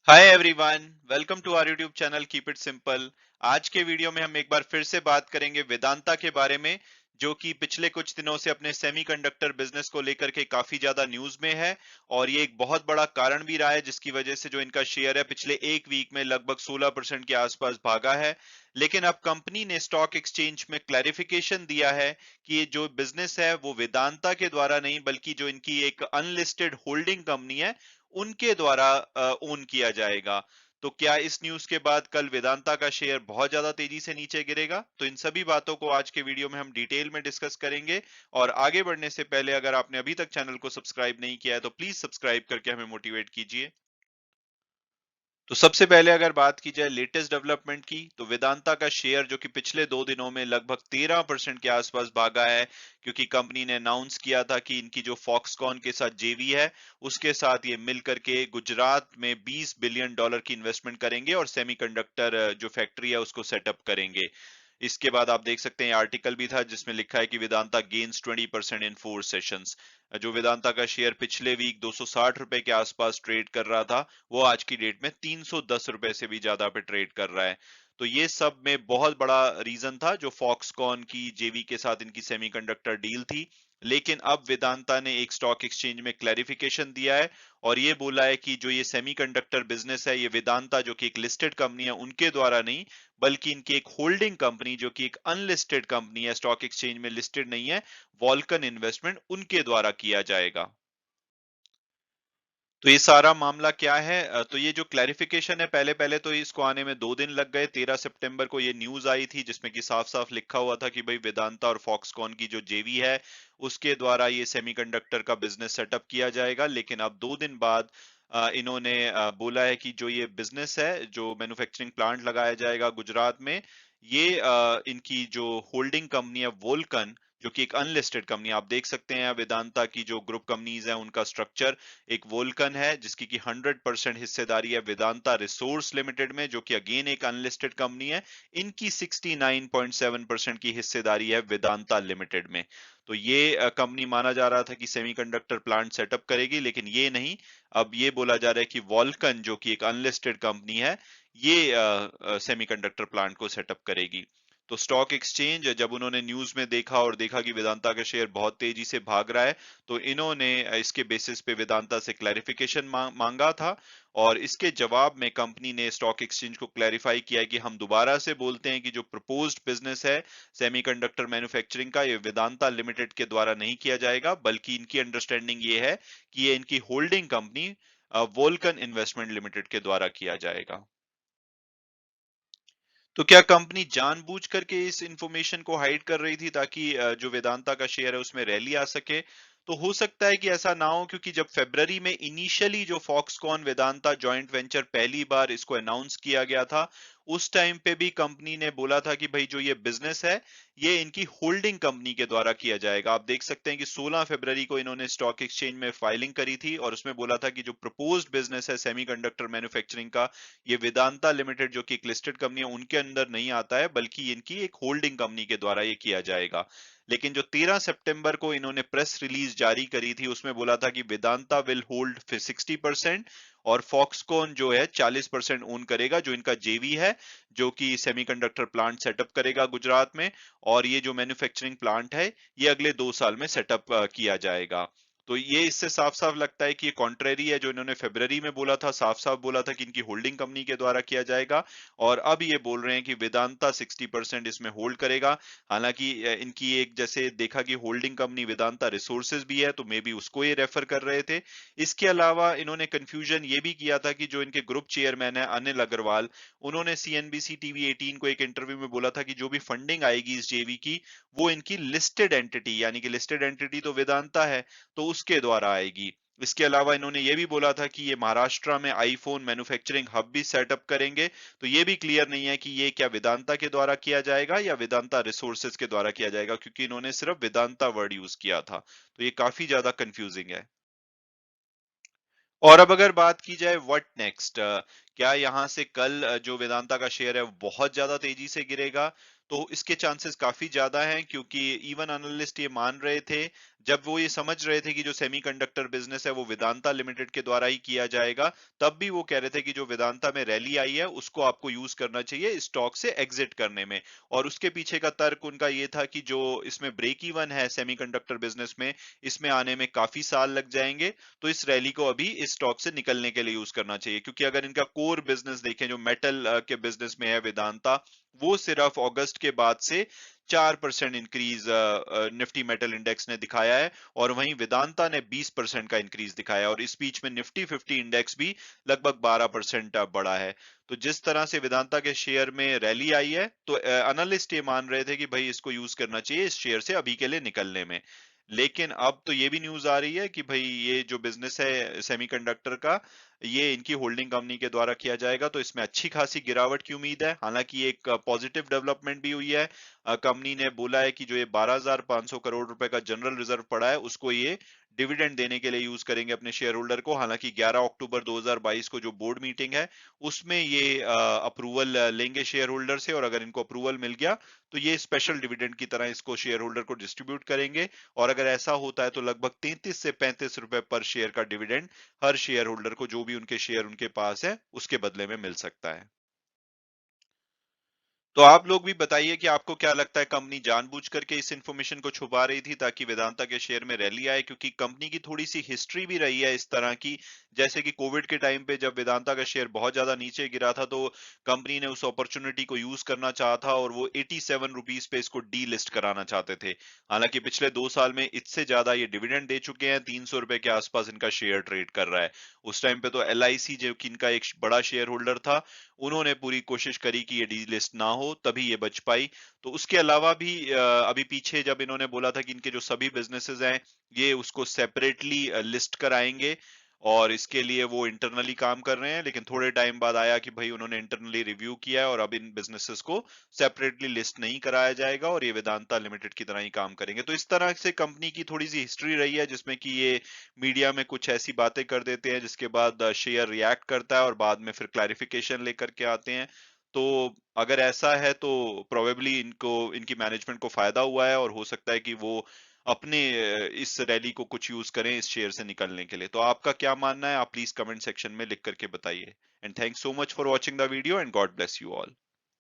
Hi everyone, welcome to our YouTube channel keep it simple. आज के video में हम एक बार फिर से बात करेंगे वेदांता के बारे में, जो कि पिछले कुछ दिनों से अपने सेमीकंडक्टर बिजनेस को लेकर के काफी ज्यादा न्यूज में है। और ये एक बहुत बड़ा कारण भी रहा है जिसकी वजह से जो इनका शेयर है पिछले एक वीक में लगभग 16% के आसपास भागा है। लेकिन अब कंपनी ने स्टॉक एक्सचेंज में क्लैरिफिकेशन दिया है कि ये जो बिजनेस है वो वेदांता के द्वारा नहीं बल्कि जो इनकी एक अनलिस्टेड होल्डिंग कंपनी है उनके द्वारा ओन किया जाएगा। तो क्या इस न्यूज के बाद कल वेदांता का शेयर बहुत ज्यादा तेजी से नीचे गिरेगा? तो इन सभी बातों को आज के वीडियो में हम डिटेल में डिस्कस करेंगे। और आगे बढ़ने से पहले अगर आपने अभी तक चैनल को सब्सक्राइब नहीं किया है तो प्लीज सब्सक्राइब करके हमें मोटिवेट कीजिए। तो सबसे पहले अगर बात की जाए लेटेस्ट डेवलपमेंट की, तो वेदांता का शेयर जो कि पिछले 2 दिनों में लगभग 13% के आसपास भागा है, क्योंकि कंपनी ने अनाउंस किया था कि इनकी जो फॉक्सकॉन के साथ जेवी है उसके साथ ये मिल करके गुजरात में $20 बिलियन की इन्वेस्टमेंट करेंगे और सेमीकंडक्टर जो फैक्ट्री है उसको सेटअप करेंगे। इसके बाद आप देख सकते हैं आर्टिकल भी था जिसमें लिखा है कि वेदांता गेन्स 20% इन 4 सेशंस। जो वेदांता का शेयर पिछले वीक ₹260 के आसपास ट्रेड कर रहा था, वो आज की डेट में ₹310 से भी ज्यादा पे ट्रेड कर रहा है। तो ये सब में बहुत बड़ा रीजन था जो फॉक्सकॉन की जेवी के साथ इनकी सेमीकंडक्टर डील थी। लेकिन अब वेदांता ने एक स्टॉक एक्सचेंज में क्लैरिफिकेशन दिया है और ये बोला है कि जो ये सेमीकंडक्टर बिजनेस है ये वेदांता जो कि एक लिस्टेड कंपनी है उनके द्वारा नहीं बल्कि इनकी एक होल्डिंग कंपनी जो कि एक अनलिस्टेड कंपनी है, स्टॉक एक्सचेंज में लिस्टेड नहीं है, वॉल्कन इन्वेस्टमेंट, उनके द्वारा किया जाएगा। तो ये सारा मामला क्या है? तो ये जो क्लैरिफिकेशन है, पहले पहले तो इसको आने में 2 दिन लग गए। 13 सितंबर को ये न्यूज आई थी जिसमें कि साफ साफ लिखा हुआ था कि भाई वेदांता और फॉक्सकॉन की जो जेवी है उसके द्वारा ये सेमीकंडक्टर का बिजनेस सेटअप किया जाएगा। लेकिन अब 2 दिन बाद इन्होंने बोला है कि जो ये बिजनेस है, जो मैन्युफैक्चरिंग प्लांट लगाया जाएगा गुजरात में, ये इनकी जो होल्डिंग कंपनी है वोल्कन, जो कि एक अनलिस्टेड कंपनी, आप देख सकते हैं वेदांता की जो ग्रुप कंपनीज है उनका स्ट्रक्चर। एक वोल्कन है जिसकी की 100% हिस्सेदारी है वेदांता रिसोर्स लिमिटेड में, जो कि अगेन एक अनलिस्टेड कंपनी है। इनकी 69.7% की हिस्सेदारी है वेदांता लिमिटेड में। तो ये कंपनी माना जा रहा था कि सेमीकंडक्टर प्लांट सेटअप करेगी, लेकिन ये नहीं। अब ये बोला जा रहा है कि वॉल्कन जो कि एक अनलिस्टेड कंपनी है, ये सेमीकंडक्टर प्लांट को सेटअप करेगी। तो स्टॉक एक्सचेंज जब उन्होंने न्यूज में देखा और देखा कि वेदांता का शेयर बहुत तेजी से भाग रहा है, तो इन्होंने इसके बेसिस पे वेदांता से क्लैरिफिकेशन मांगा था। और इसके जवाब में कंपनी ने स्टॉक एक्सचेंज को क्लैरिफाई किया कि हम दोबारा से बोलते हैं कि जो प्रपोज्ड बिजनेस है सेमीकंडक्टर मैन्युफैक्चरिंग का, ये वेदांता लिमिटेड के द्वारा नहीं किया जाएगा, बल्कि इनकी अंडरस्टैंडिंग ये है कि ये इनकी holding company Vulcan investment limited के द्वारा किया जाएगा। तो क्या कंपनी जानबूझ करके इस इंफॉर्मेशन को हाइड कर रही थी ताकि जो वेदांता का शेयर है उसमें रैली आ सके? तो हो सकता है कि ऐसा ना हो, क्योंकि जब फरवरी में इनिशियली जो फॉक्सकॉन वेदांता जॉइंट वेंचर पहली बार इसको अनाउंस किया गया था, उस टाइम पे भी कंपनी ने बोला था कि भाई जो ये बिजनेस है ये इनकी होल्डिंग कंपनी के द्वारा किया जाएगा। आप देख सकते हैं कि 16 फरवरी को इन्होंने स्टॉक एक्सचेंज में फाइलिंग करी थी और उसमें बोला था कि जो प्रपोज्ड बिजनेस है सेमीकंडक्टर मैन्युफैक्चरिंग का, ये वेदांता लिमिटेड जो कि एक लिस्टेड कंपनी है उनके अंदर नहीं आता है, बल्कि इनकी एक होल्डिंग कंपनी के द्वारा ये किया जाएगा। लेकिन जो 13 सितंबर को इन्होंने प्रेस रिलीज जारी करी थी उसमें बोला था कि वेदांता विल होल्ड 60% और फॉक्सकॉन जो है 40% ओन करेगा, जो इनका जेवी है, जो कि सेमीकंडक्टर प्लांट सेटअप करेगा गुजरात में। और ये जो मैन्युफैक्चरिंग प्लांट है ये अगले 2 साल में सेटअप किया जाएगा। तो ये इससे साफ साफ लगता है कि ये कॉन्ट्रेरी है, जो इन्होंने फरवरी में बोला था, साफ साफ बोला था कि इनकी होल्डिंग कंपनी के द्वारा किया जाएगा। और अब ये बोल रहे हैं कि वेदांता 60% इसमें होल्ड करेगा। हालांकि इनकी एक, जैसे देखा कि होल्डिंग कंपनी वेदांता रिसोर्सेज भी है, तो मे बी उसको ये रेफर कर रहे थे। इसके अलावा इन्होंने कंफ्यूजन ये भी किया था कि जो इनके ग्रुप चेयरमैन है अनिल अग्रवाल, उन्होंने सीएनबीसी टीवी 18 को एक इंटरव्यू में बोला था कि जो भी फंडिंग आएगी इस जेवी की, वो इनकी लिस्टेड एंटिटी, यानी कि लिस्टेड एंटिटी तो वेदांता है, तो उसके द्वारा आएगी। इसके अलावा इन्होंने ये भी बोला था कि ये महाराष्ट्र में आईफोन मैन्युफैक्चरिंग हब भी सेटअप करेंगे। तो ये भी क्लियर नहीं है कि ये क्या वेदांता के द्वारा किया जाएगा या वेदांता रिसोर्सेज के द्वारा किया जाएगा, क्योंकि इन्होंने सिर्फ वेदांता वर्ड यूज किया था। तो ये काफी ज्यादा कंफ्यूजिंग है। और अब अगर बात की जाए व्हाट नेक्स्ट, क्या यहाँ से कल जो वेदांता का शेयर है वो बहुत ज्यादा तेजी से गिरेगा? तो इसके चांसेस काफी ज्यादा हैं, क्योंकि इवन एनालिस्ट ये मान रहे थे जब वो ये समझ रहे थे कि जो सेमीकंडक्टर बिजनेस है वो वेदांता लिमिटेड के द्वारा ही किया जाएगा, तब भी वो कह रहे थे कि जो वेदांता में रैली आई है उसको आपको यूज करना चाहिए स्टॉक से एग्जिट करने में। और उसके पीछे का तर्क उनका ये था कि जो इसमें ब्रेक इवन है सेमीकंडक्टर बिजनेस में, इसमें आने में काफी साल लग जाएंगे, तो इस रैली को अभी इस स्टॉक से निकलने के लिए यूज करना चाहिए। क्योंकि अगर इनका कोर बिजनेस देखें जो मेटल के बिजनेस में है वेदांता, वो सिर्फ अगस्त के बाद से 4% इंक्रीज निफ्टी मेटल इंडेक्स ने दिखाया है, और वहीं वेदांता ने 20% का इंक्रीज दिखाया है, और इस बीच में निफ्टी 50 इंडेक्स भी लगभग 12% बढ़ा है। तो जिस तरह से वेदांता के शेयर में रैली आई है, तो एनालिस्ट ये मान रहे थे कि भाई इसको यूज करना चाहिए इस शेयर से अभी के लिए निकलने में। लेकिन अब तो ये भी न्यूज आ रही है कि भाई ये जो बिजनेस है सेमीकंडक्टर का, ये इनकी होल्डिंग कंपनी के द्वारा किया जाएगा, तो इसमें अच्छी खासी गिरावट की उम्मीद है। हालांकि एक पॉजिटिव डेवलपमेंट भी हुई है, कंपनी ने बोला है कि जो ये 12,500 करोड़ रुपए का जनरल रिजर्व पड़ा है उसको ये डिविडेंड देने के लिए यूज करेंगे अपने शेयर होल्डर को। हालांकि 11 अक्टूबर 2022 को जो बोर्ड मीटिंग है उसमें ये अप्रूवल लेंगे शेयर होल्डर से, और अगर इनको अप्रूवल मिल गया तो ये स्पेशल डिविडेंड की तरह इसको शेयर होल्डर को डिस्ट्रीब्यूट करेंगे। और अगर ऐसा होता है तो लगभग 33 से 35 रुपए पर शेयर का डिविडेंड हर शेयर होल्डर को, जो भी उनके शेयर उनके पास है, उसके बदले में मिल सकता है। तो आप लोग भी बताइए कि आपको क्या लगता है, कंपनी जानबूझ करके इस इंफॉर्मेशन को छुपा रही थी ताकि वेदांता के शेयर में रैली आए? क्योंकि कंपनी की थोड़ी सी हिस्ट्री भी रही है इस तरह की, जैसे कि कोविड के टाइम पे जब वेदांता का शेयर बहुत ज्यादा नीचे गिरा था, तो कंपनी ने उस अपॉर्चुनिटी को यूज करना चाहा था और वो 87 रुपीज पे इसको डी लिस्ट कराना चाहते थे। हालांकि पिछले 2 साल में इससे ज्यादा ये डिविडेंड दे चुके हैं, 300 रुपए के आसपास इनका शेयर ट्रेड कर रहा है। उस टाइम पे तो एल जो कि इनका एक बड़ा शेयर होल्डर था, उन्होंने पूरी कोशिश करी कि ये डीलिस्ट ना हो, तभी ये बच पाई। तो उसके अलावा भी अभी पीछे जब इन्होंने बोला था कि इनके जो सभी बिजनेसेस हैं ये उसको सेपरेटली लिस्ट कराएंगे, और इसके लिए वो इंटरनली काम कर रहे हैं, लेकिन थोड़े टाइम बाद आया कि भाई उन्होंने इंटरनली रिव्यू किया है और अब इन बिजनेसेस को सेपरेटली लिस्ट नहीं कराया जाएगा और ये वेदांता लिमिटेड की तरह ही काम करेंगे। तो इस तरह से कंपनी की थोड़ी सी हिस्ट्री रही है, जिसमें कि ये मीडिया में कुछ ऐसी बातें कर देते हैं जिसके बाद शेयर रिएक्ट करता है और बाद में फिर क्लैरिफिकेशन लेकर के आते हैं। तो अगर ऐसा है तो प्रोबेबली इनको, इनकी मैनेजमेंट को फायदा हुआ है, और हो सकता है कि वो अपने इस रैली को कुछ यूज करें इस शेयर से निकलने के लिए। तो आपका क्या मानना है, आप प्लीज कमेंट सेक्शन में लिख करके बताइए। And thanks so much for watching the video, and God bless you all.